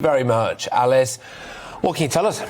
Very much, Alice. What can you tell us?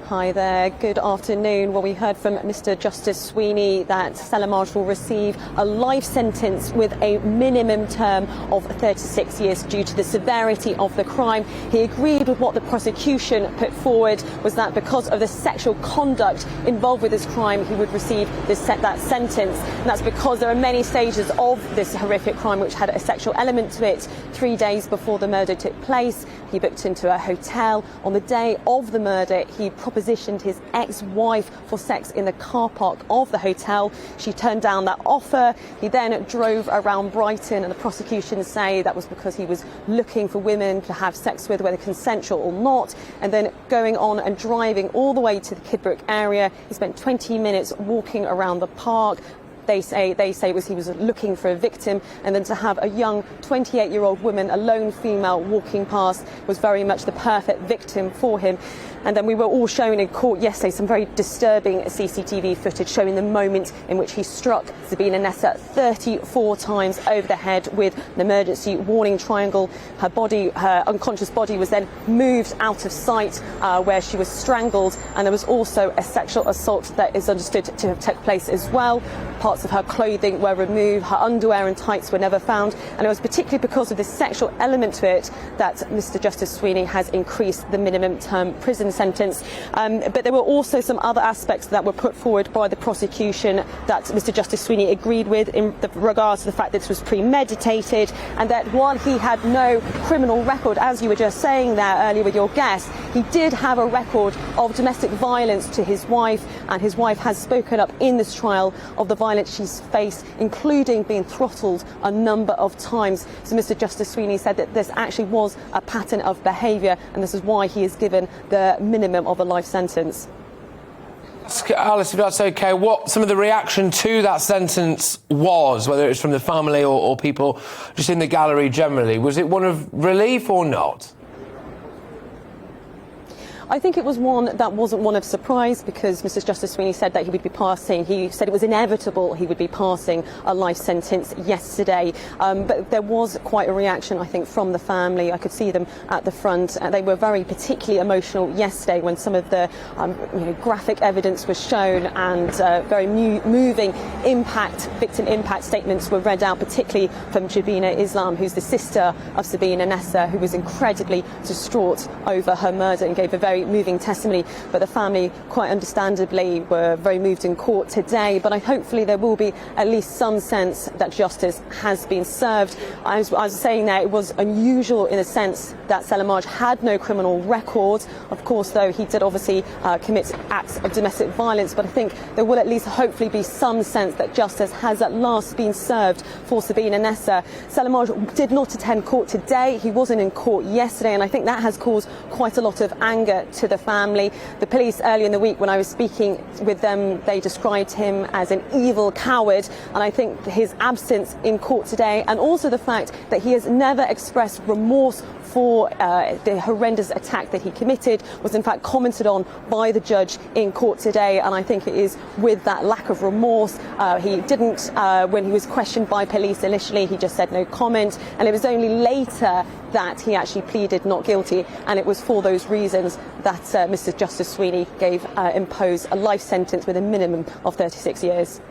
Hi there, good afternoon. Well, we heard from Mr. Justice Sweeney that Selemaj will receive a life sentence with a minimum term of 36 years due to the severity of the crime. He agreed with what the prosecution put forward, was that because of the sexual conduct involved with this crime, he would receive that sentence. And that's because there are many stages of this horrific crime which had a sexual element to it. 3 days before the murder took place, he booked into a hotel. On the day of the murder, he propositioned his ex-wife for sex in the car park of the hotel. She turned down that offer. He then drove around Brighton, and the prosecution say that was because he was looking for women to have sex with, whether consensual or not, and then going on and driving all the way to the Kidbrooke area. He spent 20 minutes walking around the park. They say he was looking for a victim, and then to have a young 28-year-old woman, a lone female, walking past was very much the perfect victim for him. And then we were all shown in court yesterday some very disturbing CCTV footage showing the moment in which he struck Sabina Nessa 34 times over the head with an emergency warning triangle. Her unconscious body was then moved out of sight where she was strangled, and there was also a sexual assault that is understood to have taken place as well. Parts of her clothing were removed, her underwear and tights were never found, and it was particularly because of this sexual element to it that Mr. Justice Sweeney has increased the minimum term prison sentence. But there were also some other aspects that were put forward by the prosecution that Mr. Justice Sweeney agreed with in regards to the fact that this was premeditated, and that while he had no criminal record, as you were just saying there earlier with your guest, he did have a record of domestic violence to his wife, and his wife has spoken up in this trial of the violence she's faced, including being throttled a number of times. So Mr. Justice Sweeney said that this actually was a pattern of behaviour, and this is why he is given the minimum of a life sentence. Alice, if that's okay, what some of the reaction to that sentence was, whether it was from the family or people just in the gallery generally? Was it one of relief or not? I think it was one that wasn't one of surprise, because Mr. Justice Sweeney said that he would be passing. He said it was inevitable he would be passing a life sentence yesterday. But there was quite a reaction, I think, from the family. I could see them at the front. They were very particularly emotional yesterday when some of the graphic evidence was shown, and very moving victim impact statements were read out, particularly from Sabina Islam, who's the sister of Sabina Nessa, who was incredibly distraught over her murder and gave a very moving testimony. But the family, quite understandably, were very moved in court today. But hopefully there will be at least some sense that justice has been served. I was saying there, it was unusual in a sense that Selemaj had no criminal record. Of course, though, he did obviously commit acts of domestic violence. But I think there will at least hopefully be some sense that justice has at last been served for Sabina Nessa. Selemaj did not attend court today. He wasn't in court yesterday, and I think that has caused quite a lot of anger to the family. The police earlier in the week, when I was speaking with them, they described him as an evil coward, and I think his absence in court today, and also the fact that he has never expressed remorse for the horrendous attack that he committed, was in fact commented on by the judge in court today. And I think it is with that lack of remorse. He didn't, when he was questioned by police initially, he just said no comment, and it was only later that he actually pleaded not guilty, and it was for those reasons that Mr. Justice Sweeney imposed a life sentence with a minimum of 36 years.